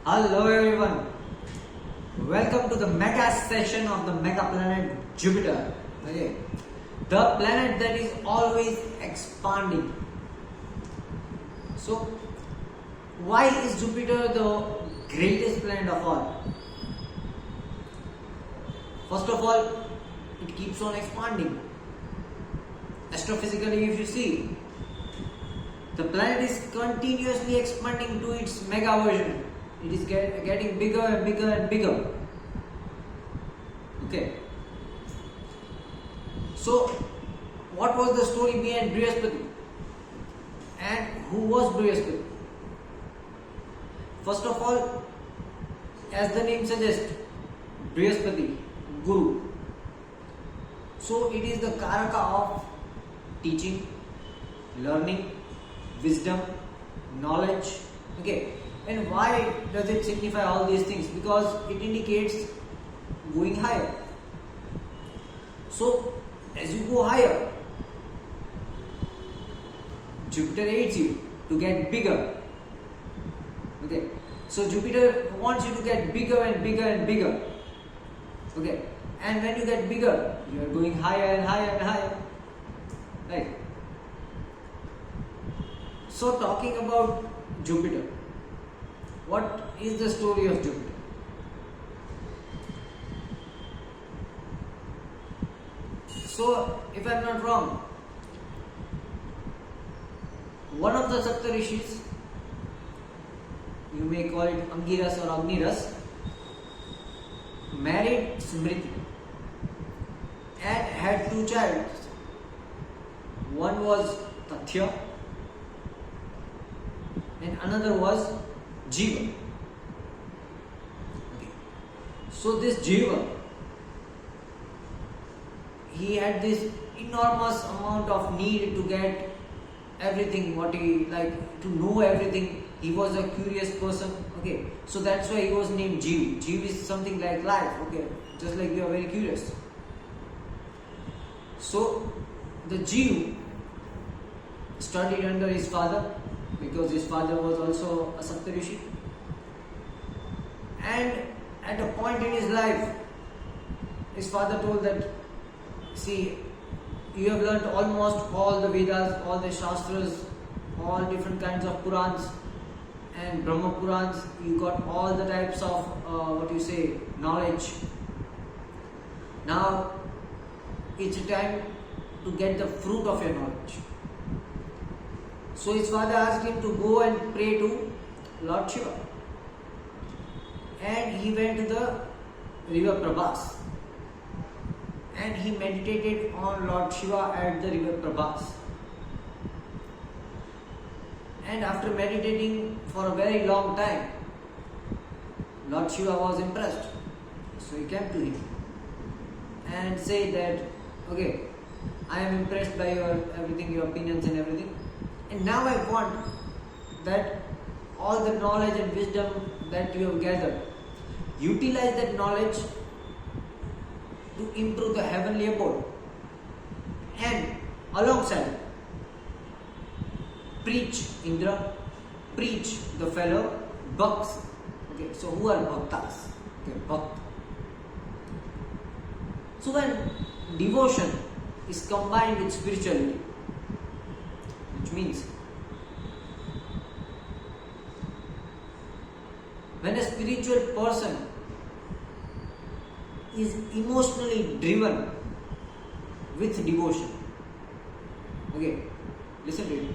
Hello everyone, welcome to the mega session of the mega planet Jupiter. Okay, the planet that is always expanding. So, why is Jupiter the greatest planet of all? First of all, it keeps on expanding. Astrophysically, if you see, the planet is continuously expanding to its mega version. It is getting bigger and bigger and bigger. Okay. So, what was the story behind Brihaspati? And who was Brihaspati? First of all, as the name suggests, Brihaspati, Guru. So, it is the Karaka of teaching, learning, wisdom, knowledge. Okay. And why does it signify all these things? Because it indicates going higher. So, as you go higher, Jupiter aids you to get bigger. Okay. So, Jupiter wants you to get bigger and bigger and bigger. Okay. And when you get bigger, you are going higher and higher and higher. Right. So, talking about Jupiter. What is the story of Jupiter? So, if I am not wrong, one of the Saptarishis, you may call it Angiras or Agniras, married Smriti and had two children. One was Tathya and another was Jiva. Okay. So this Jiva, he had this enormous amount of need to get everything, what he like to know everything. He was a curious person. Okay. So that's why he was named Jiv. Jiv is something like life. Okay. Just like you are very curious. So the Jiv studied under his father, because his father was also a Saptarishi. And at a point in his life, his father told that, see, you have learnt almost all the Vedas, all the Shastras, all different kinds of Purans and Brahma Purans. You got all the types of, knowledge. Now, it's time to get the fruit of your knowledge. So his father asked him to go and pray to Lord Shiva. And he went to the river Prabhas. And he meditated on Lord Shiva at the river Prabhas. And after meditating for a very long time, Lord Shiva was impressed. So he came to him and said that, okay, I am impressed by your everything, your opinions and everything. And now I want that all the knowledge and wisdom that you have gathered, utilize that knowledge to improve the heavenly abode. And alongside, preach Indra, preach the fellow Bhaks. Okay, so who are Bhaktas? Okay, Bhakt. So when devotion is combined with spirituality, which means when a spiritual person is emotionally driven with devotion, okay, listen to it.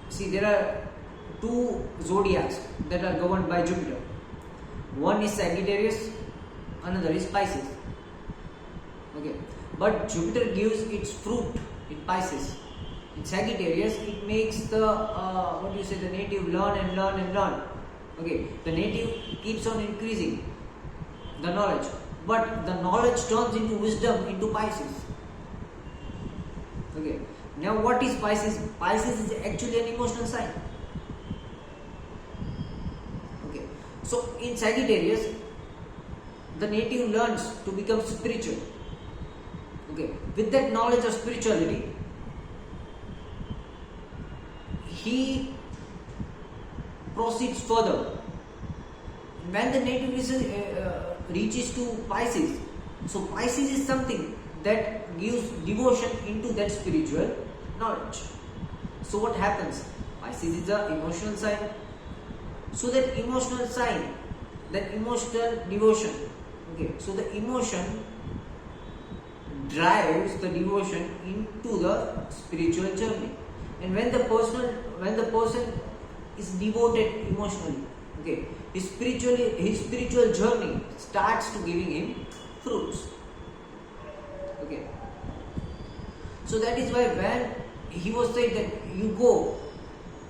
See, there are two zodiacs that are governed by Jupiter. One is Sagittarius, another is Pisces. Okay, but Jupiter gives its fruit in Pisces. In Sagittarius, it makes the the native learn and learn and learn. Okay, the native keeps on increasing the knowledge, but the knowledge turns into wisdom into Pisces. Okay, now what is Pisces? Pisces is actually an emotional sign. Okay, so in Sagittarius, the native learns to become spiritual. Okay, with that knowledge of spirituality, he proceeds further. When the native reaches to Pisces, so Pisces is something that gives devotion into that spiritual knowledge. So what happens? Pisces is the emotional sign. So that emotional sign, that emotional devotion, okay, so the emotion drives the devotion into the spiritual journey. And when the person is devoted emotionally, okay, his spiritual journey starts to giving him fruits. Okay. So that is why when he was said that you go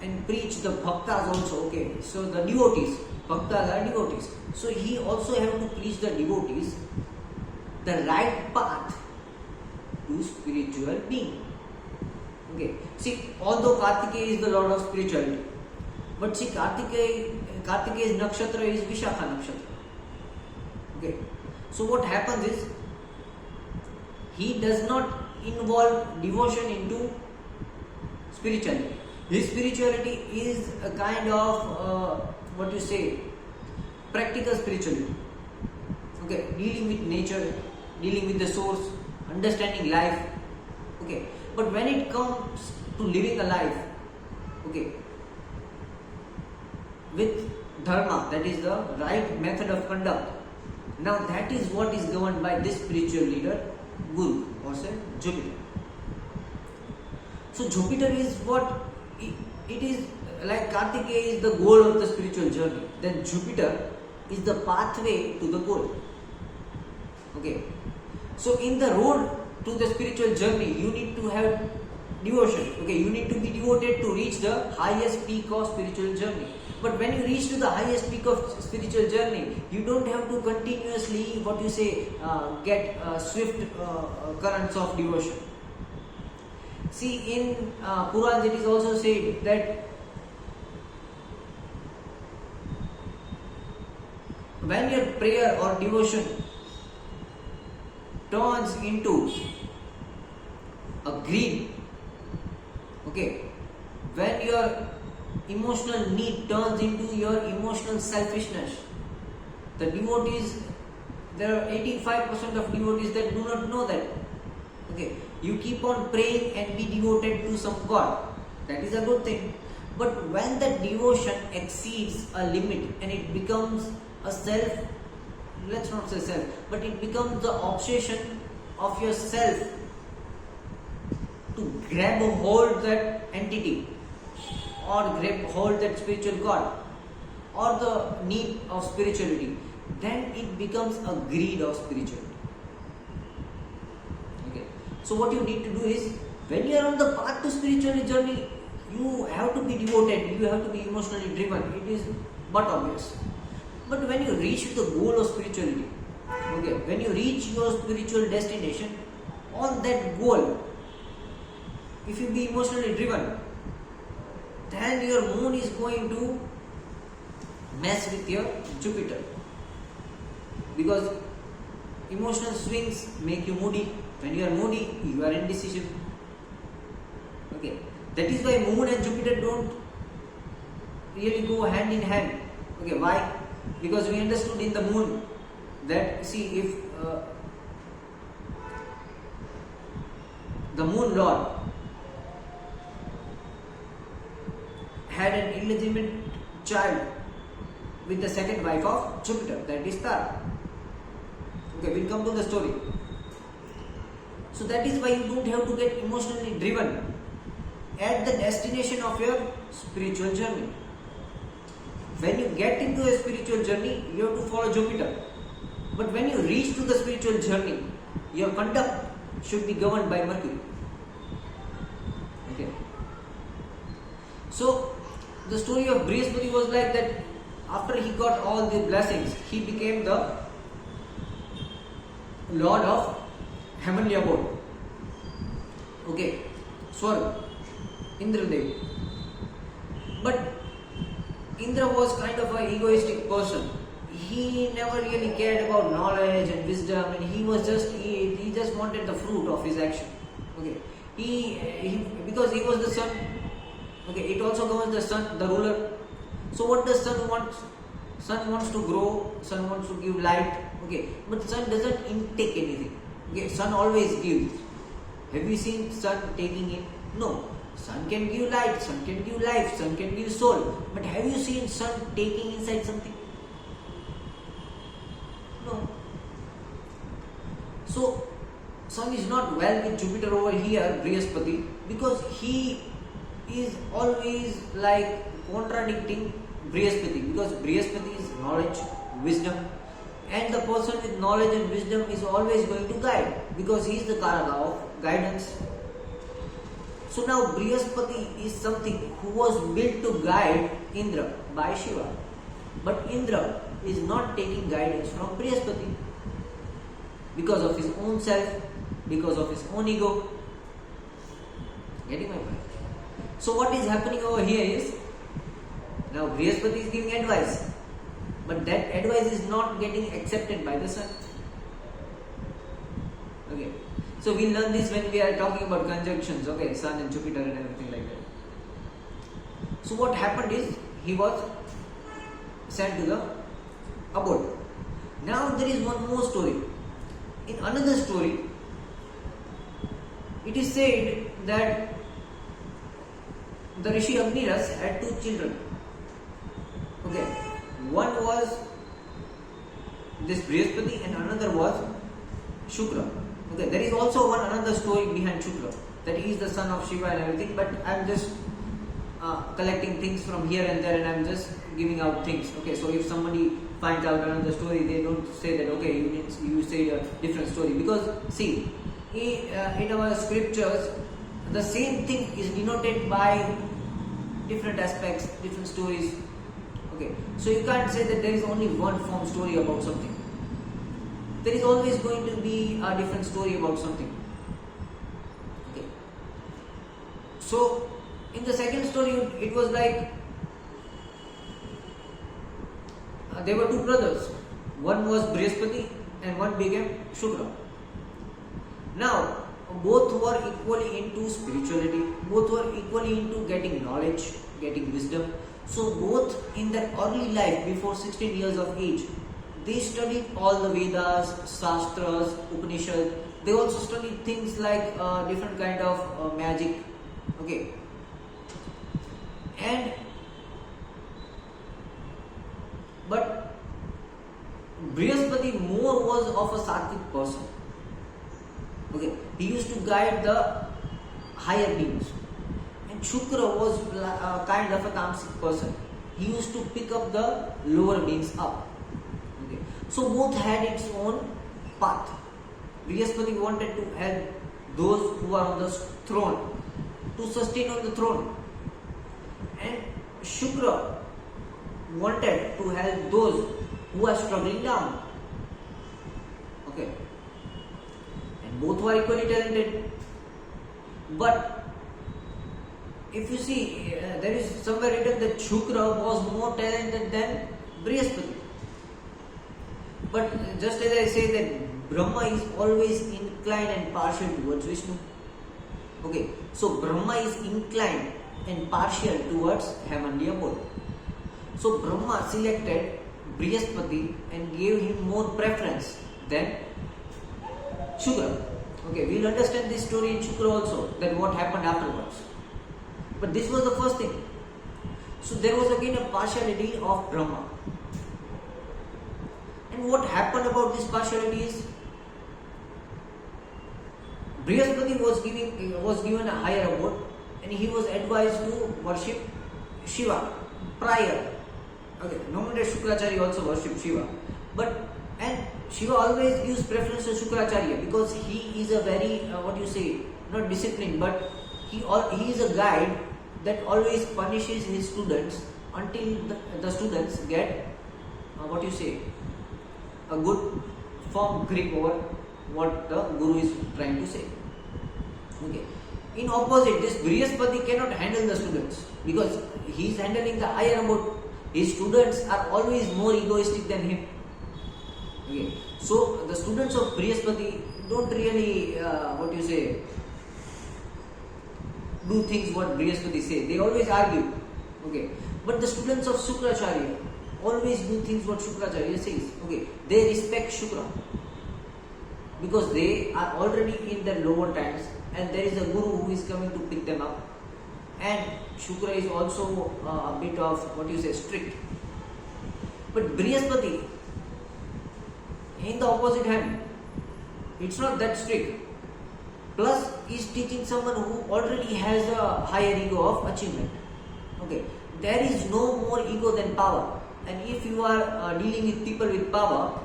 and preach the bhaktas also, okay, so the devotees, bhaktas are devotees. So he also have to preach the devotees the right path to spiritual being. Okay. See, although Kartikeya is the lord of spirituality, but see, Kartikeya's nakshatra is Vishakha nakshatra. Okay. So what happens is, he does not involve devotion into spirituality. His spirituality is a kind of practical spirituality. Okay, dealing with nature, dealing with the source, understanding life. Okay, but when it comes to living a life, okay, with dharma, that is the right method of conduct. Now that is what is governed by this spiritual leader, Guru, or say Jupiter. So Jupiter is what it is, like Kartikeya is the goal of the spiritual journey. Then Jupiter is the pathway to the goal. Okay. So in the road to the spiritual journey, you need to have devotion. Okay, you need to be devoted to reach the highest peak of spiritual journey. But when you reach to the highest peak of spiritual journey, you don't have to continuously get swift currents of devotion. See, in Purans it is also said that when your prayer or devotion turns into a greed, okay, when your emotional need turns into your emotional selfishness, the devotees, there are 85% of devotees that do not know that. Okay, you keep on praying and be devoted to some God, that is a good thing. But when the devotion exceeds a limit and it becomes a self, let's not say self, but it becomes the obsession of yourself to grab a hold that entity, or grab hold that spiritual God, or the need of spirituality, then it becomes a greed of spirituality. Okay. So what you need to do is, when you are on the path to spiritual journey, you have to be devoted, you have to be emotionally driven. It is but obvious. But when you reach the goal of spirituality, okay, when you reach your spiritual destination, on that goal, if you be emotionally driven, then your moon is going to mess with your Jupiter, because emotional swings make you moody. When you are moody, you are indecisive. Okay, that is why moon and Jupiter don't really go hand in hand. Okay, why? Because we understood in the moon that, see, if the moon lord had an illegitimate child with the second wife of Jupiter, that is Tara. Okay, we'll come to the story. So that is why you don't have to get emotionally driven at the destination of your spiritual journey. When you get into a spiritual journey, you have to follow Jupiter. But when you reach to the spiritual journey, your conduct should be governed by Mercury. Okay. So the story of Brihaspati was like that. After he got all the blessings, he became the lord of heavenly abode. Okay, Swarga, Indradev. But Indra was kind of an egoistic person. He never really cared about knowledge and wisdom, and he just wanted the fruit of his action. Okay, he because he was the sun. Okay, it also governs the sun, the ruler. So what does sun want? Sun wants to grow, sun wants to give light, okay, but sun doesn't intake anything. Okay, sun always gives. Have you seen sun taking in? No. Sun can give light, sun can give life, sun can give soul. But have you seen sun taking inside something? No. So sun is not well with Jupiter over here, Brihaspati, because he is always like contradicting Brihaspati, because Brihaspati is knowledge, wisdom, and the person with knowledge and wisdom is always going to guide, because he is the Karaka of guidance. So now Brihaspati is something who was built to guide Indra by Shiva, but Indra is not taking guidance from Brihaspati because of his own self, because of his own ego. Getting my point? So what is happening over here is, now Brihaspati is giving advice, but that advice is not getting accepted by the sun. Okay, so we learn this when we are talking about conjunctions, okay, sun and Jupiter and everything like that. So what happened is, he was sent to the abode. Now there is one more story. In another story, it is said that the Rishi Agniras had two children. Okay, one was this Brihaspati and another was Shukra. Okay, there is also another story behind Shukra, that he is the son of Shiva and everything, but I am just collecting things from here and there, and I am just giving out things. Okay, so if somebody finds out another story, they don't say that, okay, you say a different story, because see, in our scriptures, the same thing is denoted by different aspects, different stories. Okay, so you can't say that there is only one form story about something. There is always going to be a different story about something. Okay, so in the second story, it was like there were two brothers. One was Brihaspati and one became Shukra. Now, both were equally into spirituality, both were equally into getting knowledge, getting wisdom. So both in their early life, before 16 years of age, they studied all the Vedas, Shastras, Upanishads. They also studied things like different kind of magic. Okay, and but Brihaspati more was of a Sattvic person. Okay, he used to guide the higher beings, and Shukra was kind of a Tamasic person. He used to pick up the lower beings up. Okay, so both had its own path. Brihaspati wanted to help those who are on the throne to sustain on the throne, and Shukra wanted to help those who are struggling down. Okay, and both were equally talented. But if you see, there is somewhere written that Shukra was more talented than Brihaspati. But just as I say that Brahma is always inclined and partial towards Vishnu. Okay, so Brahma is inclined and partial towards heavenly abode. So Brahma selected Brihaspati and gave him more preference than Shukra. Okay, we'll understand this story in Shukra also, that what happened afterwards. But this was the first thing. So there was again a partiality of Brahma. And what happened about this partiality is, Brihaspati was given a higher abode, and he was advised to worship Shiva prior. Okay, no matter Shukracharya also worshipped Shiva, and Shiva always gives preference to Shukracharya because he is a very not disciplined, but he is a guide that always punishes his students until the students get a good firm grip over what the Guru is trying to say. Okay. In opposite, this Brihaspati cannot handle the students because he is handling the higher abode. His students are always more egoistic than him. Okay. So the students of Brihaspati don't really do things what Brihaspati say. They always argue. Okay. But the students of Shukracharya always do things what Shukracharya says. Okay, they respect Shukra because they are already in their lower times, and there is a guru who is coming to pick them up. And Shukra is also a bit of strict. But Brihaspati, in the opposite hand, it's not that strict. Plus, is teaching someone who already has a higher ego of achievement. Okay, there is no more ego than power. And if you are dealing with people with power,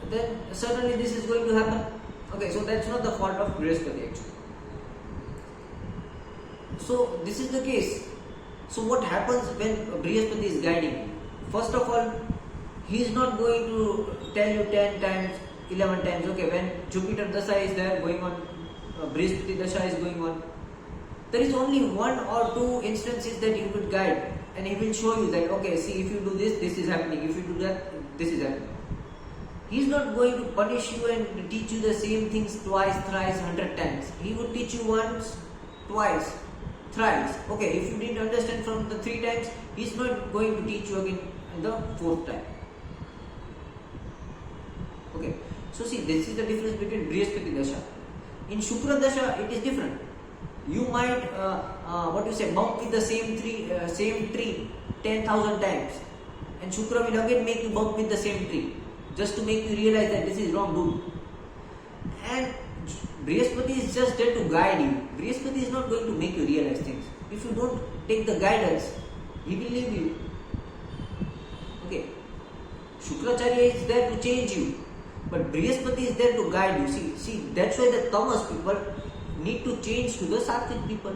then certainly this is going to happen. Okay, so that's not the fault of Brihaspati actually. So this is the case. So what happens when Brihaspati is guiding? First of all, he is not going to tell you 10 times, 11 times, okay, when Jupiter Dasha is there going on, Brihaspati Dasha is going on. There is only 1 or 2 instances that he will guide, and he will show you that, okay, see, if you do this, this is happening. If you do that, this is happening. He is not going to punish you and teach you the same things twice, thrice, 100 times. He would teach you once, twice, thrice. Okay, if you didn't understand from the 3 times, he is not going to teach you again the 4th time. Okay, so see, this is the difference between Brihaspati Dasha. In Shukra Dasha, it is different. You might, bump with the same tree 10,000 times, and Shukra will again make you bump with the same tree, just to make you realize that this is wrong, dude. And Brihaspati is just there to guide you. Brihaspati is not going to make you realize things. If you don't take the guidance, he will leave you. Okay, Shukracharya is there to change you, but Brihaspati is there to guide you. See, that's why the Tamas people need to change to the Sattvic people.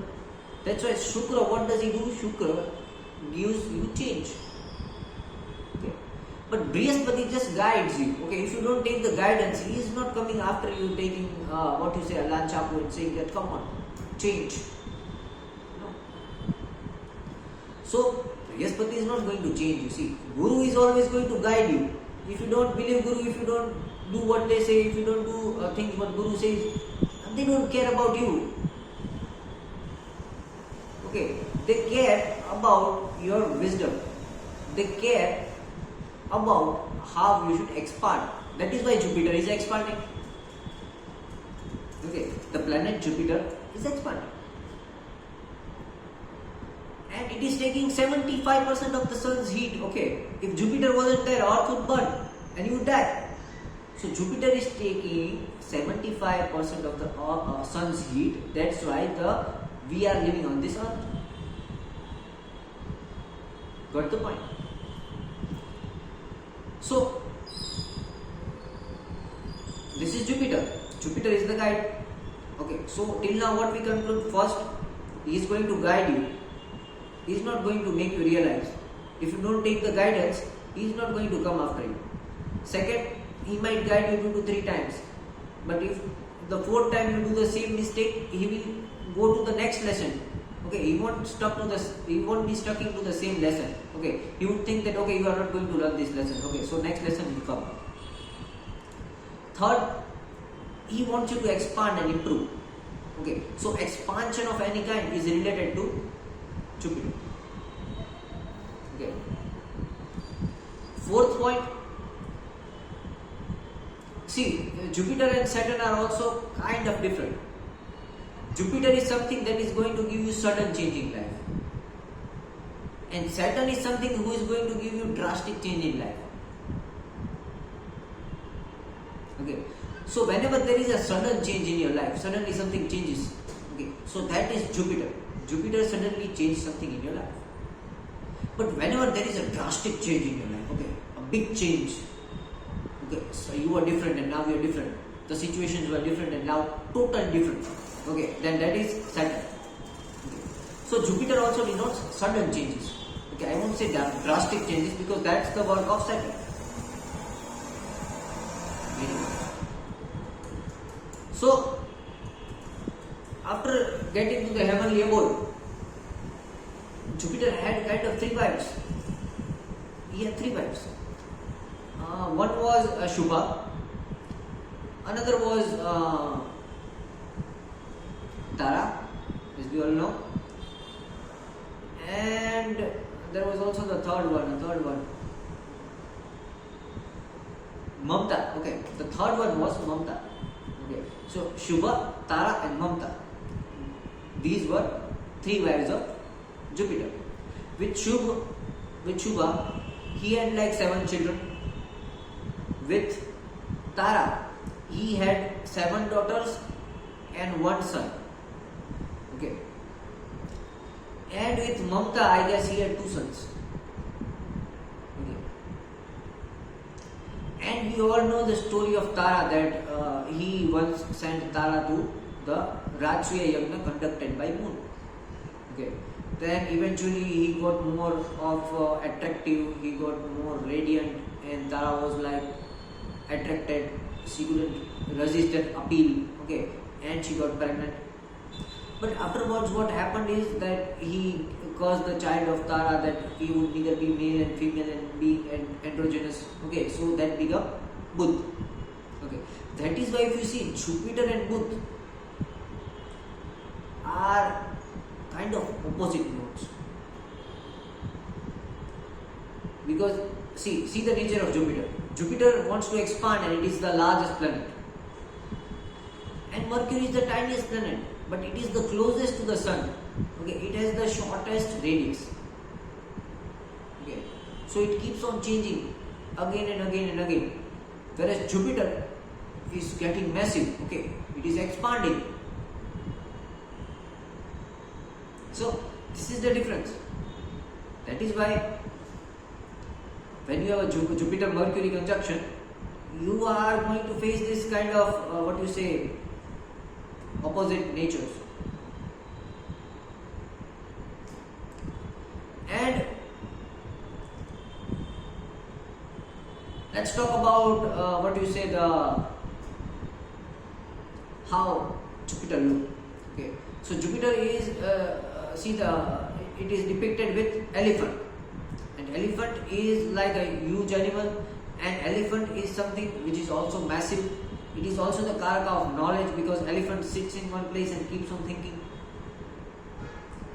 That's why Shukra, what does he do? Shukra gives you change. Okay. But Brihaspati just guides you. Okay, if you don't take the guidance, he is not coming after you taking a lunch up and saying that, come on, change. No. So, Brihaspati is not going to change you. See, Guru is always going to guide you. If you don't believe Guru, if you don't do what they say, if you don't do things what Guru says, they don't care about you. Okay, they care about your wisdom. They care about how you should expand. That is why Jupiter is expanding. Okay, the planet Jupiter is expanding. And it is taking 75% of the sun's heat. Okay, if Jupiter wasn't there, Earth would burn and you would die. So Jupiter is taking 75% of the sun's heat. That's why we are living on this earth. Got the point? So this is Jupiter. Jupiter is the guide. Okay, so till now what we conclude? First, he is going to guide you. He is not going to make you realize. If you don't take the guidance, he is not going to come after you. Second, he might guide you 2 to 3 times. But if the 4th time you do the same mistake, he will go to the next lesson. Okay, he won't be stuck into the same lesson. Okay, he would think that, okay, you are not going to learn this lesson. Okay, so next lesson will come. Third, he wants you to expand and improve. Okay, so expansion of any kind is related to Jupiter. Okay. 4th point. See, Jupiter and Saturn are also kind of different. Jupiter is something that is going to give you sudden change in life. And Saturn is something who is going to give you drastic change in life. Okay. So whenever there is a sudden change in your life, suddenly something changes. Okay. So that is Jupiter. Jupiter suddenly changes something in your life. But whenever there is a drastic change in your life, okay, a big change. Okay, so you are different and now you are different. The situations were different and now totally different. Okay, then that is Saturn. Okay. So Jupiter also denotes sudden changes. Okay, I won't say drastic changes because that's the work of Saturn. So after getting to the heavenly abode, Jupiter had kind of 3 vibes. He had 3 vibes. One was Shubha, another was Tara, as we all know, and And there was also the third one. Mamta. Okay, the third one was Mamta. Okay, so Shubha, Tara, and Mamta. These were three wives of Jupiter. With Shubha, he had like 7 children. With Tara, he had 7 daughters and 1 son. Okay. And with Mamta, I guess he had 2 sons. Okay. And we all know the story of Tara, that he once sent Tara to the Rajsuya Yagna conducted by moon. Okay. Then eventually he got more of attractive, he got more radiant, and Tara was like attracted. She couldn't resist that appeal. Okay. And she got pregnant. But afterwards, what happened is that he caused the child of Tara that he would neither be male and female and be androgynous. Okay, so that became Buddh. Okay, that is why if you see Jupiter and Buddh are kind of opposite nodes. Because see the nature of Jupiter. Jupiter wants to expand and it is the largest planet. And Mercury is the tiniest planet, but it is the closest to the sun. Okay, it has the shortest radius. Okay, so it keeps on changing again and again and again. Whereas Jupiter is getting massive. Okay, it is expanding. So this is the difference. That is why when you have a Jupiter-Mercury conjunction, you are going to face this kind of opposite natures. And let's talk about how Jupiter look. Okay, so Jupiter is it is depicted with elephant, and elephant is like a huge animal, and elephant is something which is also massive. It is also the karaka of knowledge, because elephant sits in one place and keeps on thinking.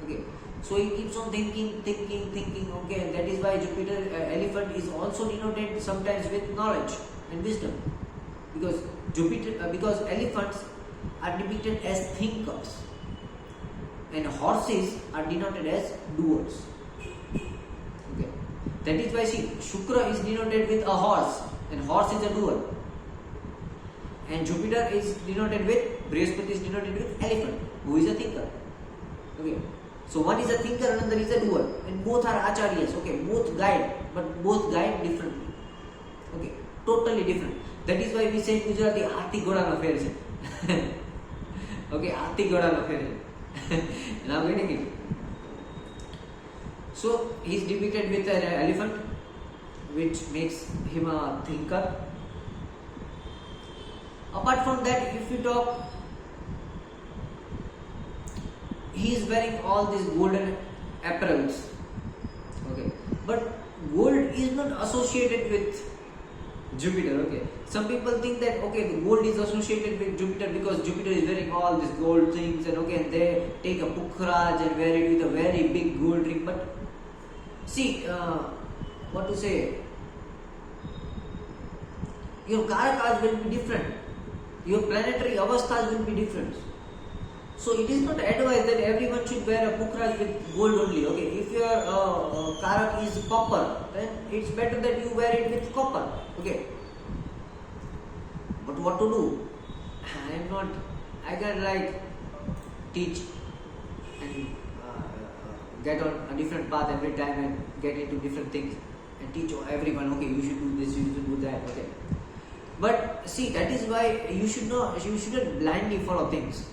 Okay, so he keeps on thinking. Okay, and that is why Jupiter elephant is also denoted sometimes with knowledge and wisdom, because elephants are depicted as thinkers, and horses are denoted as doers. Okay, that is why Shukra is denoted with a horse, and horse is a doer. And Jupiter is denoted with, Brihaspati is denoted with elephant, who is a thinker. Okay, so one is a thinker, another is a doer, and both are acharyas. Okay, both guide, but both guide differently. Okay, totally different. That is why we say in Gujarati, Aarti Ghoda na Pher hai. Okay, Aarti Ghoda na Pher hai. Now getting it. So he is depicted with an elephant, which makes him a thinker. Apart from that, if you talk, he is wearing all these golden apparels. Okay, but gold is not associated with Jupiter. Okay, some people think that the gold is associated with Jupiter because Jupiter is wearing all these gold things, and and they take a pukhraj and wear it with a very big gold ring. But see, your karakas will be different. Your planetary avasthas will be different. So it is not advised that everyone should wear a pukhraj with gold only. Okay, if your karak is copper, then it's better that you wear it with copper. Okay, but what to do? I can't teach and get on a different path every time and get into different things and teach everyone. Okay, you should do this, you should do that. Okay. But see, that is why you shouldn't blindly follow things.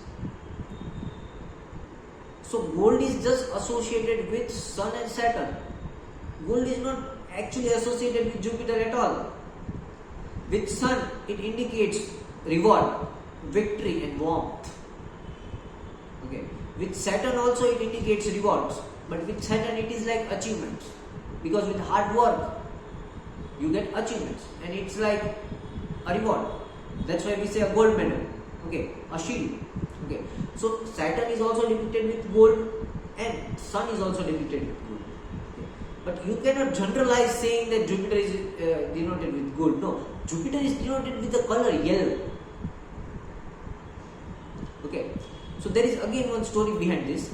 So gold is just associated with Sun and Saturn. Gold is not actually associated with Jupiter at all. With Sun, it indicates reward, victory and warmth. Okay. With Saturn also it indicates rewards. But with Saturn it is like achievements. Because with hard work, you get achievements. And it's like a reward. That's why we say a gold medal. Okay, a shield. Okay, so Saturn is also depicted with gold, and Sun is also depicted with gold. But you cannot generalize saying that Jupiter is denoted with gold. No, Jupiter is denoted with the color yellow. Okay, so there is again one story behind this.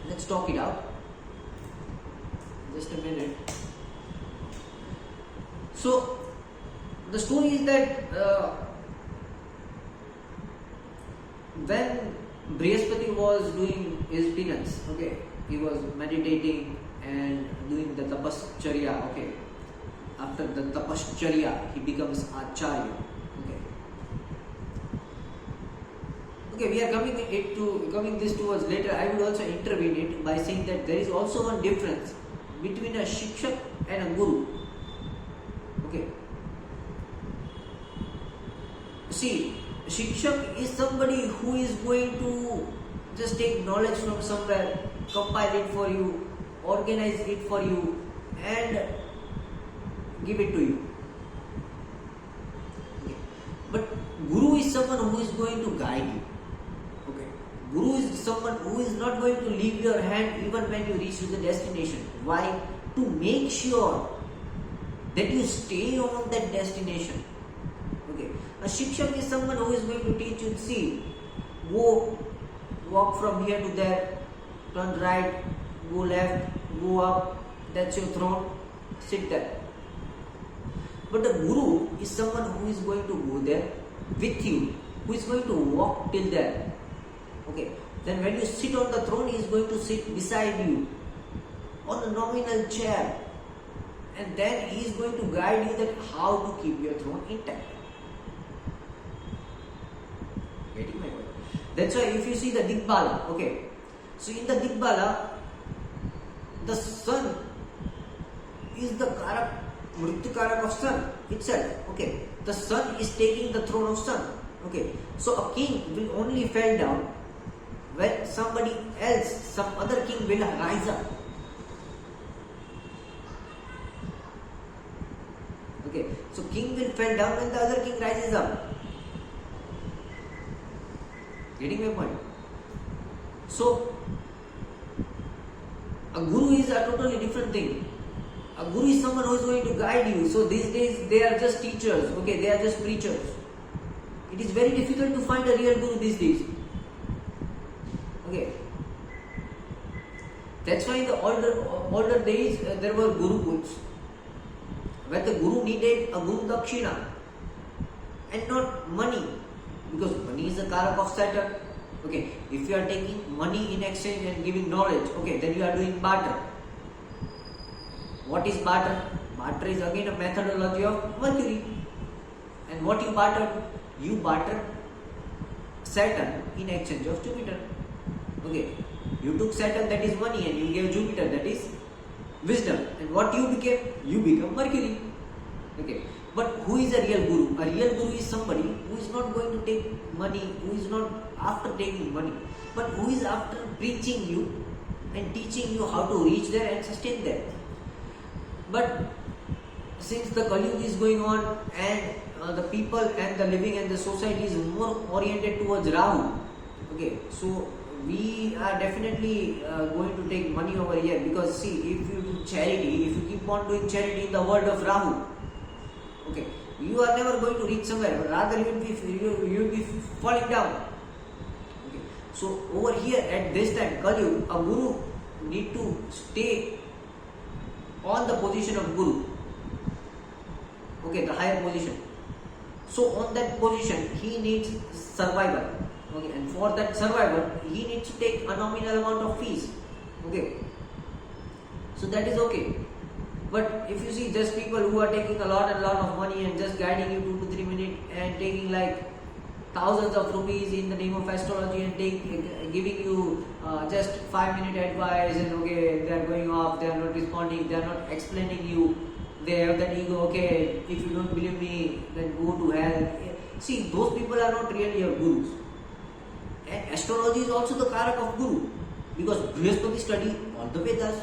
Let's talk it out. Just a minute. So the story is that when Brihaspati was doing his penance, okay, he was meditating and doing the tapascharya, okay. After the tapascharya, he becomes acharya, okay. Okay, we are coming this towards later. I would also intervene it by saying that there is also one difference between a shikshak and a guru, okay. See, shikshak is somebody who is going to just take knowledge from somewhere, compile it for you, organize it for you, and give it to you. Okay. But Guru is someone who is going to guide you. Okay. Guru is someone who is not going to leave your hand even when you reach to the destination. Why? To make sure that you stay on that destination. Okay. A shikshak is someone who is going to teach you, see, go walk from here to there, turn right, go left, go up, that's your throne, sit there. But the guru is someone who is going to go there with you, who is going to walk till there. Okay. Then when you sit on the throne, he is going to sit beside you on a nominal chair. And then he is going to guide you that how to keep your throne intact. Getting my point? That's why if you see the Digbala, okay. So in the Digbala, the sun is the karak, Mrityu karak of sun itself. Okay. The sun is taking the throne of sun. Okay. So a king will only fall down when somebody else, some other king will rise up. Okay. So king will fall down when the other king rises up. Getting my point? So a guru is a totally different thing. A guru is someone who is going to guide you. So these days they are just teachers, okay, they are just preachers. It is very difficult to find a real guru these days. Okay. That's why in the older days there were gurukuls, where the guru needed a guru dakshina and not money, because money is the karak of Saturn. Okay, if you are taking money in exchange and giving knowledge, okay, then you are doing barter. What is barter? Barter is again a methodology of Mercury. And what you barter? You barter Saturn in exchange of Jupiter. Okay, you took Saturn, that is money, and you gave Jupiter, that is wisdom. And what you became? You become Mercury. Okay, but who is a real guru? A real guru is somebody who is not going to take money, who is not after taking money, but who is after preaching you and teaching you how to reach there and sustain there. But since the Kali Yuga is going on and the people and the living and the society is more oriented towards Rahu, okay, so we are definitely going to take money over here, because see, if you do charity, if you keep on doing charity in the world of Rahu, okay, you are never going to reach somewhere, but rather you will be falling down. Okay, so over here at this time, Kali Yuga, a guru need to stay on the position of guru, okay, the higher position. So on that position, he needs survival. Okay, and for that survival, he needs to take a nominal amount of fees. Okay, so that is okay. But if you see just people who are taking a lot of money and just guiding you 2 to 3 minutes and taking like thousands of rupees in the name of astrology and giving you just 5-minute advice, and okay, they are going off, they are not responding, they are not explaining you, they have that ego, okay, if you don't believe me, then go to hell. See, those people are not really your gurus. And astrology is also the karak of guru, because Brihaspati studied all the Vedas.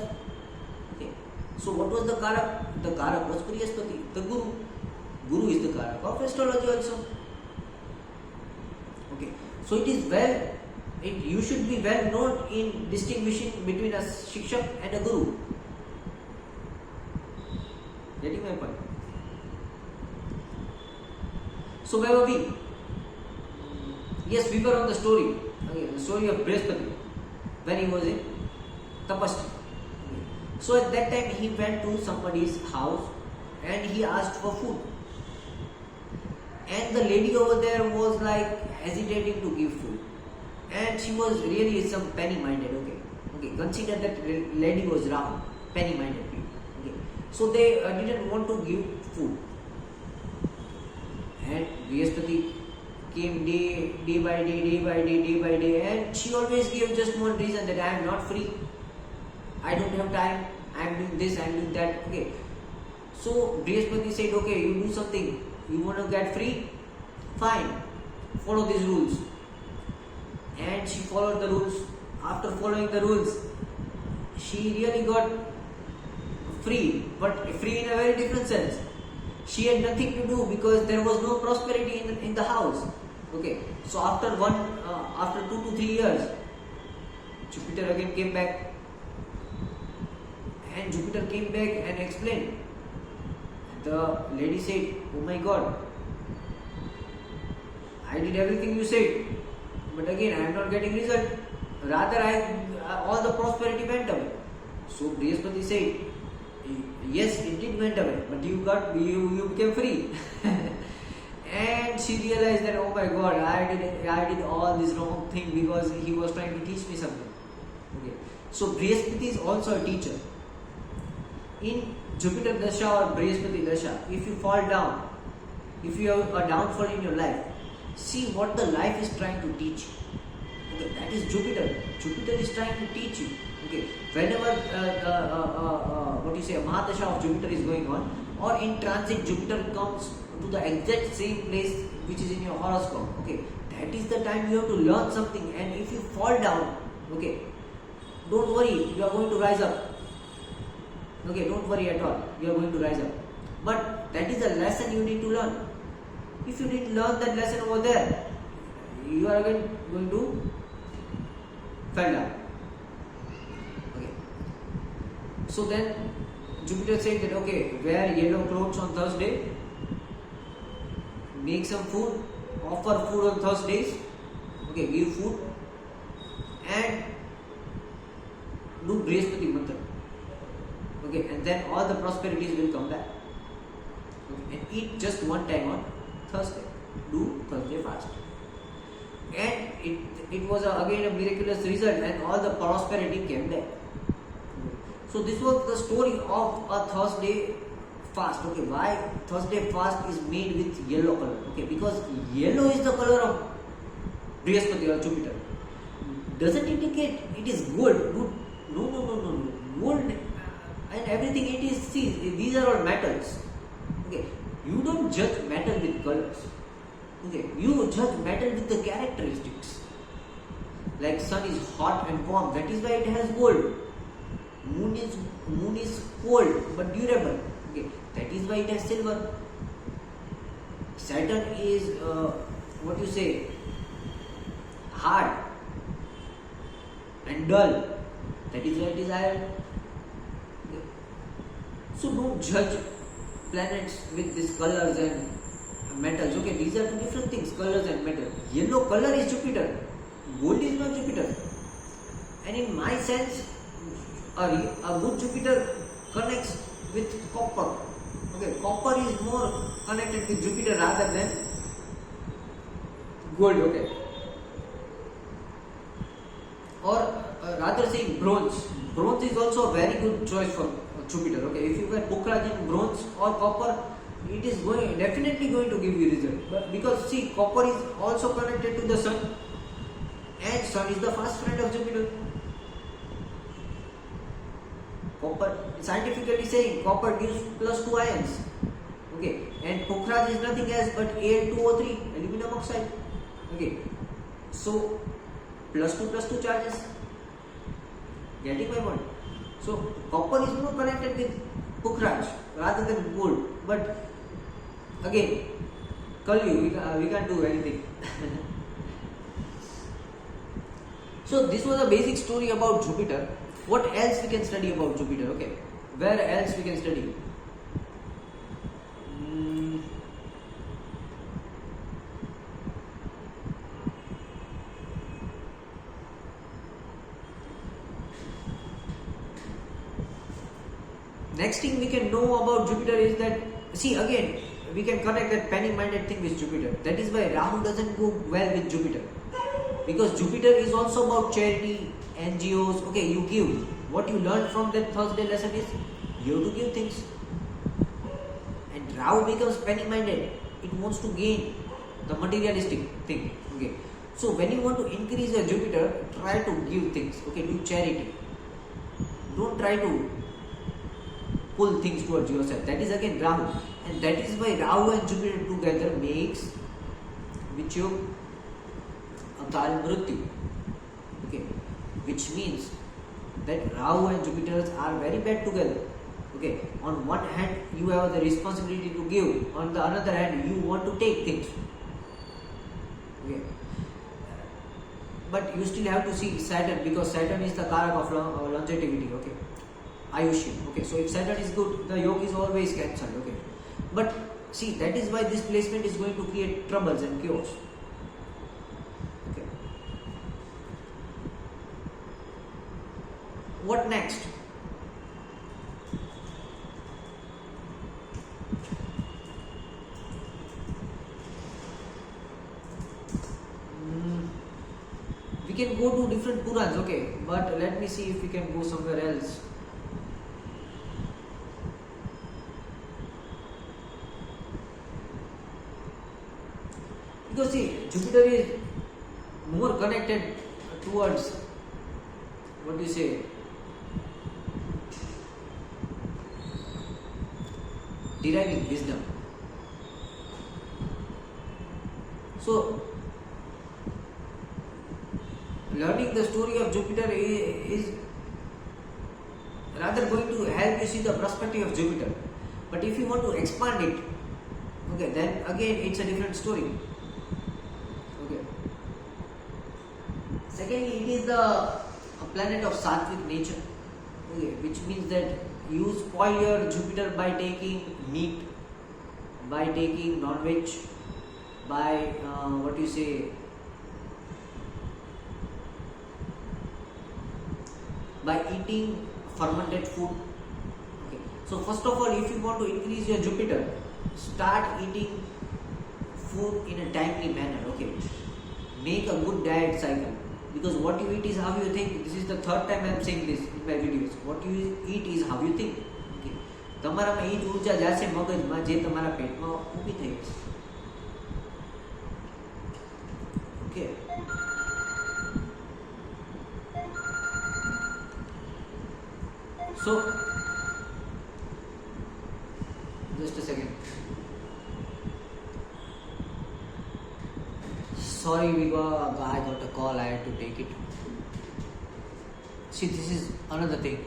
Okay. So what was the karak? The karak was Brihaspati, the guru. Guru is the karak of astrology also. Okay. So it is you should be well known in distinguishing between a shikshak and a guru. Getting my point? So where were we? Yes, we were on the story. Okay, the story of Brihaspati when he was in Tapasya. Okay. So at that time he went to somebody's house and he asked for food. And the lady over there was like hesitating to give food. And she was really some penny-minded. Okay. Consider that lady was Ram, penny-minded people. Okay. So they didn't want to give food. And Brihaspati came day by day, and she always gave just one reason, that I am not free, I don't have time, I am doing this, I am doing that. Okay. So Brihaspati said, okay, you do something, you want to get free? Fine, follow these rules. And she followed the rules. After following the rules, she really got free, but free in a very different sense. She had nothing to do because there was no prosperity in the house. Okay, so after 2 to 3 years, Jupiter again came back, and Jupiter came back and explained. The lady said, "Oh my God, I did everything you said, but again I am not getting result. Rather, all the prosperity went away." So Brihaspati said, "Yes, it did went away, but you became free." And she realized that, oh my God, I did all this wrong thing because he was trying to teach me something. Okay. So Brihaspati is also a teacher. In Jupiter Dasha or Brihaspati Dasha, if you fall down, if you have a downfall in your life, see what the life is trying to teach you. Okay, that is Jupiter. Jupiter is trying to teach you. Okay, whenever a Mahadasha of Jupiter is going on, or in transit Jupiter comes to the exact same place which is in your horoscope. Okay, that is the time you have to learn something. And if you fall down, okay, don't worry, you are going to rise up. Okay, don't worry at all, you are going to rise up. But that is a lesson you need to learn. If you didn't learn that lesson over there, you are again going to fall down. Okay. So then Jupiter said that, okay, wear yellow clothes on Thursday, make some food, offer food on Thursdays, okay, give food, and do Brihaspati mantra. Okay, and then all the prosperities will come back. Okay, and eat just one time on Thursday. Do Thursday fast. And it was again a miraculous result, and all the prosperity came back. So this was the story of a Thursday fast. Okay, why Thursday fast is made with yellow color? Okay, because yellow is the color of Brihaspati or Jupiter. Does it indicate it is gold? No. Gold and everything it is. See, these are all metals. Okay, you don't judge metal with colors. Okay, you judge metal with the characteristics. Like sun is hot and warm, that is why it has gold. Moon is cold but durable. Okay, that is why it has silver. Saturn is hard and dull. That is why it is iron. Okay. So don't judge planets with these colors and metals. Okay, these are two different things, colors and metal. Yellow color is Jupiter, gold is not Jupiter. And in my sense, a good Jupiter connects with copper. Okay, copper is more connected with Jupiter rather than gold. Okay, or rather saying bronze. Bronze is also a very good choice for Jupiter. Okay, if you wear Pukhraj in bronze or copper, it is definitely going to give you result. But because see, copper is also connected to the sun, and sun is the fast friend of Jupiter. Copper, scientifically saying, copper gives +2 ions. Okay, and Pukhraj is nothing else but Al2O3, aluminum oxide. Okay, so +2 charges. Getting my point? So copper is more connected with Pukhraj rather than gold. But again, Kali, we can't do anything. So this was a basic story about Jupiter. What else we can study about Jupiter? Okay, where else we can study? Next thing we can know about Jupiter is that, see again, we can connect that penny-minded thing with Jupiter. That is why Rahu doesn't go well with Jupiter. Because Jupiter is also about charity, NGOs. Okay, you give. What you learned from that Thursday lesson is you have to give things. And Rahu becomes penny-minded. It wants to gain the materialistic thing. Okay. So when you want to increase your Jupiter, try to give things. Okay, do charity. Don't try to pull things towards yourself. That is again Rahu. And that is why Rahu and Jupiter together makes Vichयोग Akal Mrityu. Okay. Which means that Rahu and Jupiter are very bad together. Okay. On one hand, you have the responsibility to give. On the other hand, you want to take things. Okay. But you still have to see Saturn, because Saturn is the karak of longevity. Okay. Ayushya. Okay. So if Saturn is good, the yoga is always cancelled. Okay. But see, that is why this placement is going to create troubles and chaos. Okay. What next? We can go to different Purans, okay, but let me see if we can go somewhere else. Because see, Jupiter is more connected towards, what do you say, deriving wisdom. So, learning the story of Jupiter is rather going to help you see the perspective of Jupiter. But if you want to expand it, okay, then again it's a different story. Okay. Secondly, it is a planet of sattvic nature. Okay, which means that you spoil your Jupiter by taking meat, by taking non-veg, by what you say, by eating fermented food. Okay. So first of all, if you want to increase your Jupiter, start eating food in a timely manner. Okay. Make a good diet cycle. Because what you eat is how you think. This is the third time I am saying this in my videos. What you eat is how you think. Okay. તમારામાં એ જ ઊર્જા જશે મગજમાં જે તમારા પેટમાં ઊભી થઈ છે. Okay. So, just a second. Sorry, I got a call, I had to take it. See, this is another thing.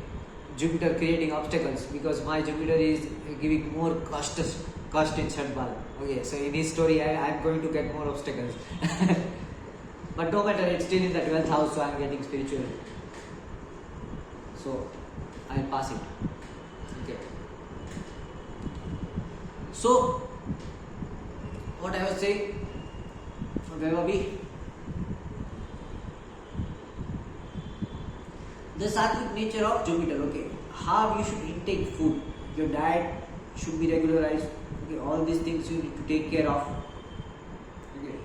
Jupiter creating obstacles, because my Jupiter is giving more cost in Shadbal. Okay, so in his story, I am going to get more obstacles. But no matter, it's still in the 12th house, so I am getting spiritual. So, I'll pass it. Okay. So, what I was saying, where were we? The sattvic nature of Jupiter. Okay, how you should intake food. Your diet should be regularized. Okay, all these things you need to take care of. Okay.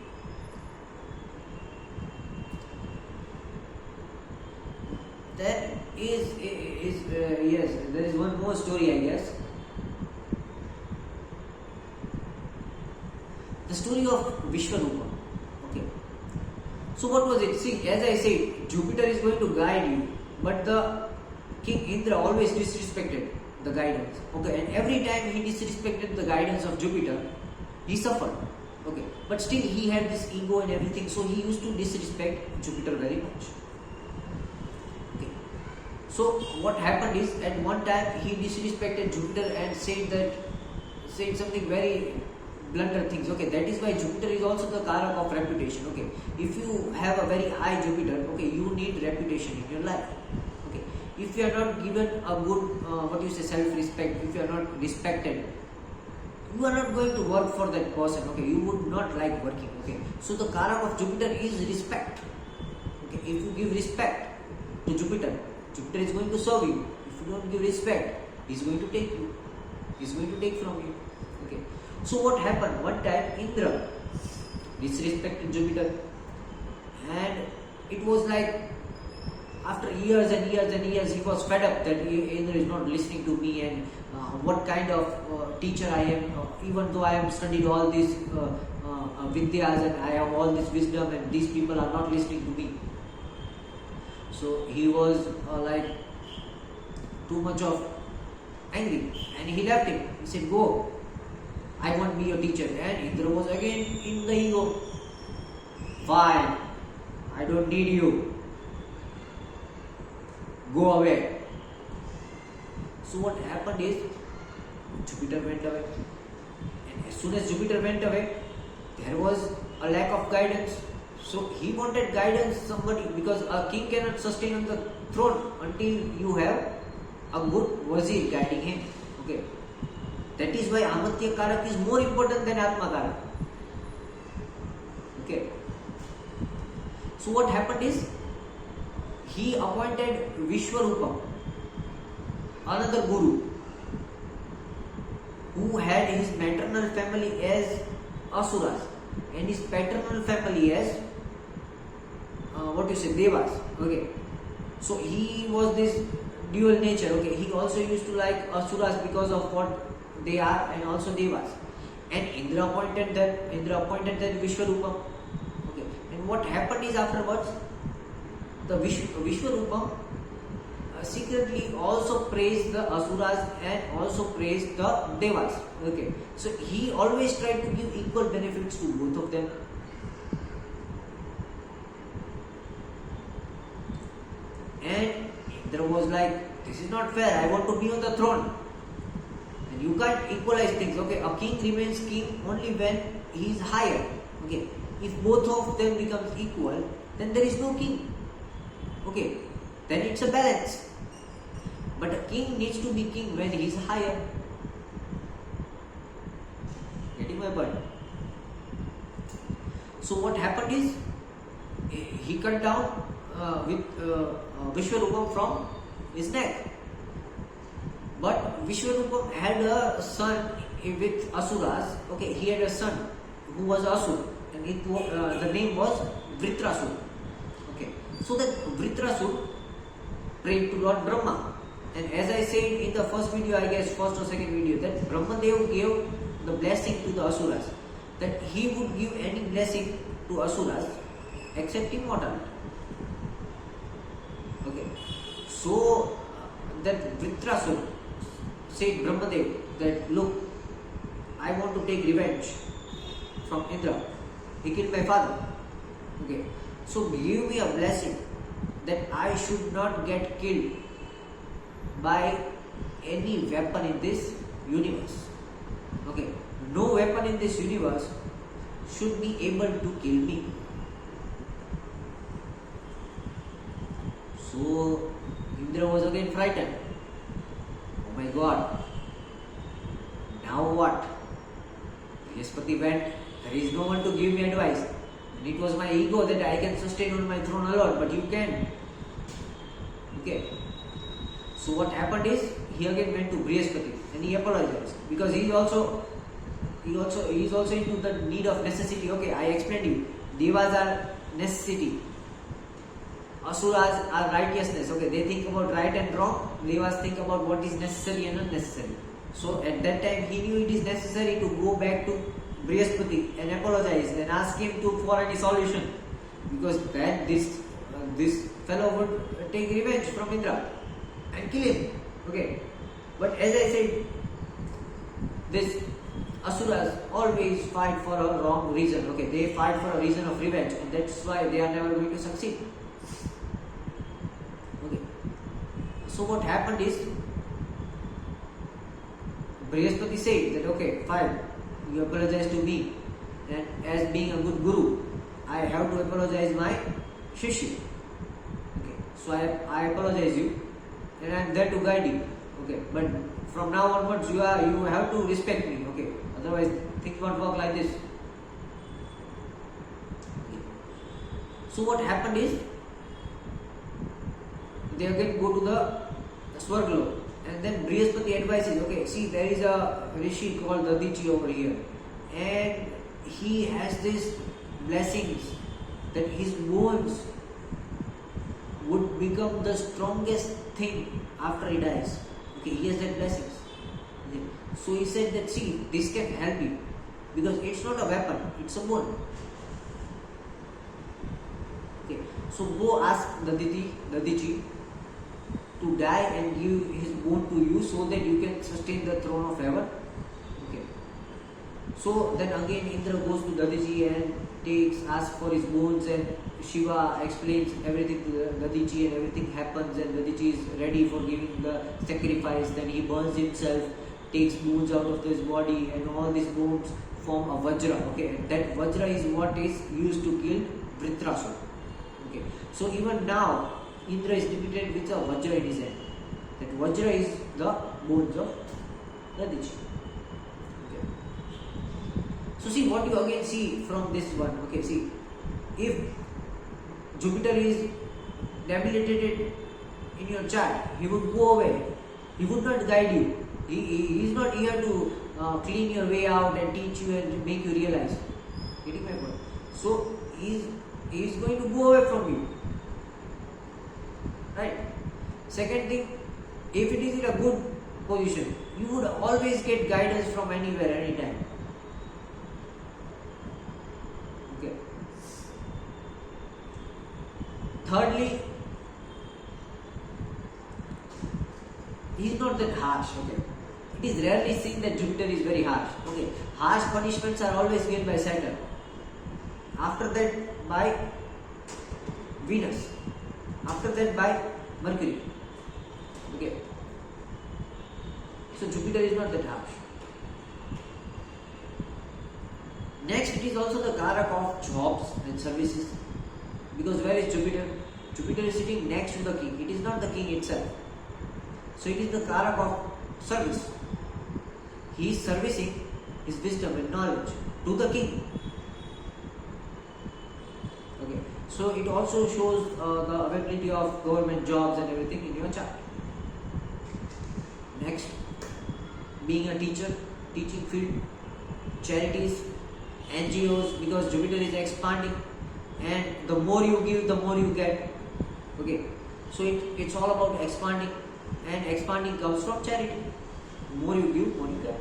There is yes, there is one more story, I guess. The story of Vishwarupa. Okay. So what was it? See, as I said, Jupiter is going to guide you, but the King Indra always disrespected the guidance. Okay, and every time he disrespected the guidance of Jupiter, he suffered. Okay, but still he had this ego and everything, so he used to disrespect Jupiter very much. Okay. So what happened is, at one time he disrespected Jupiter and said something very blunder things. Okay, that is why Jupiter is also the karak of reputation. Okay, if you have a very high Jupiter, okay, you need reputation in your life. Okay, if you are not given a good self-respect, if you are not respected, you are not going to work for that person. Okay, you would not like working. Okay, so the karak of Jupiter is respect. Okay, if you give respect to Jupiter, Jupiter is going to serve you. If you don't give respect, he's going to take you. He's going to take from you. Okay. So what happened? One time Indra disrespected Jupiter, and it was like after years and years and years, he was fed up that Indra is not listening to me, and what kind of teacher I am, even though I have studied all these vidyas and I have all this wisdom, and these people are not listening to me. So he was like too much of angry, and he left him. He said, "Go, I won't be your teacher." And Indra was again in the ego. "Fine, I don't need you. Go away." So what happened is Jupiter went away, and as soon as Jupiter went away, there was a lack of guidance. So he wanted guidance, somebody, because a king cannot sustain on the throne until you have a good wazir guiding him. Okay, that is why Amatya Karak is more important than Atma Karak. Okay. So what happened is he appointed Vishwarupa, another guru, who had his maternal family as Asuras and his paternal family as Devas. Okay, so he was this dual nature. Okay, he also used to like Asuras because of what they are, and also Devas. And Indra appointed that Vishwarupa. Okay, and what happened is afterwards, the Vishwarupa secretly also praised the Asuras and also praised the Devas. Okay, so he always tried to give equal benefits to both of them. And Indra was like, "This is not fair. I want to be on the throne." And you can't equalize things. Okay, a king remains king only when he is higher. Okay, if both of them becomes equal, then there is no king. Okay, then it's a balance. But a king needs to be king when he is higher. Getting my point? So what happened is he cut down with Vishwarupa from his neck. But Vishwarupa had a son with Asuras. Okay, he had a son who was Asur, and the name was Vritrasur. Okay, so that Vritrasur prayed to Lord Brahma. And as I said in the first video, I guess first or second video, that Brahmadev gave the blessing to the Asuras, that he would give any blessing to Asuras except immortality. Okay, so that Vritrasur said Brahmadev that, "Look, I want to take revenge from Indra. He killed my father. Okay, so give me a blessing that I should not get killed by any weapon in this universe. Okay, no weapon in this universe should be able to kill me." So Indra was again frightened. Oh my God, now what? Brihaspati went, there is no one to give me advice. And it was my ego that I can sustain on my throne alone, but you can. Okay. So what happened is he again went to Brihaspati and he apologized, because he is also into the need of necessity. Okay, I explained you. Devas are necessity. Asuras are righteousness. Okay, they think about right and wrong. Devas think about what is necessary and unnecessary. So at that time he knew it is necessary to go back to Brihaspati and apologize and ask him for any solution, because then this fellow would take revenge from Indra and kill him. Okay, but as I said, this Asuras always fight for a wrong reason. Okay, they fight for a reason of revenge, and that's why they are never going to succeed. Okay, so what happened is Brihaspati said that, "Okay, fine, you apologize to me, and as being a good guru, I have to apologize my Shishya. Okay, so I apologize you, and I am there to guide you. Okay, but from now onwards you have to respect me. Okay, otherwise things won't work like this." Okay. So what happened is they again go to the Swargalok. And then Brihaspati advises, okay, see, there is a rishi called Dadichi over here, and he has this blessings that his bones would become the strongest thing after he dies. Okay, he has that blessings. Okay. So he said that, see, this can help you because it's not a weapon, it's a bone. Okay, so go ask Dadichi to die and give his bone to you so that you can sustain the throne of heaven. Okay. So then again Indra goes to Dadichi and asks for his bones, and Shiva explains everything to Dadichi, and everything happens, and Dadichi is ready for giving the sacrifice. Then he burns himself, takes bones out of his body, and all these bones form a Vajra. Okay, and that Vajra is what is used to kill Vritrasura. Okay, so even now Indra is depicted with a Vajra in his hand. That Vajra is the bones of Dadichi. Okay. So see what you again see from this one. Okay, see, if Jupiter is debilitated in your chart, he would go away. He would not guide you. He is not here to clean your way out and teach you and make you realize. Getting my point? So he is going to go away from you. Right? Second thing, if it is in a good position, you would always get guidance from anywhere, anytime. Okay. Thirdly, he is not that harsh. Okay. It is rarely seen that Jupiter is very harsh. Okay. Harsh punishments are always given by Saturn. After that, by Venus. After that, by Mercury. Okay. So Jupiter is not that harsh. Next, it is also the Karak of jobs and services. Because where is Jupiter? Jupiter is sitting next to the king. It is not the king itself. So it is the Karak of service. He is servicing his wisdom and knowledge to the king. Okay. So it also shows the availability of government jobs and everything in your chart. Next, being a teacher, teaching field, charities, NGOs, because Jupiter is expanding, and the more you give, the more you get. Okay, so it's all about expanding, and expanding comes from charity. The more you give, more you get.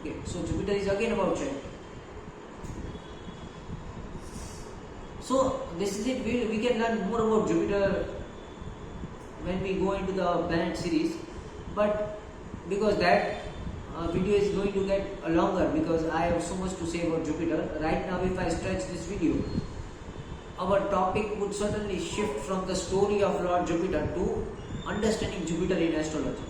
Okay, so Jupiter is again about charity. So this is it. We can learn more about Jupiter when we go into the planet series, but because that video is going to get longer, because I have so much to say about Jupiter. Right now, if I stretch this video, our topic would certainly shift from the story of Lord Jupiter to understanding Jupiter in astrology.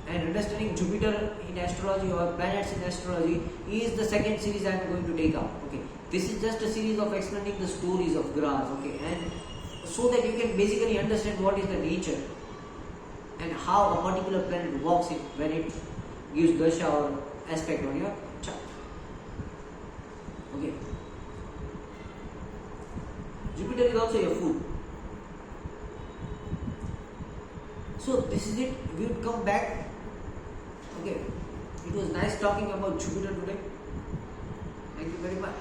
And understanding Jupiter in astrology or planets in astrology is the second series I am going to take up. Okay, this is just a series of explaining the stories of Grahas. Okay, and so that you can basically understand what is the nature and how a particular planet works in when it gives dasha or aspect on your chart. Okay. Jupiter is also your food. So this is it. We would come back. Okay. It was nice talking about Jupiter today. Thank you very much.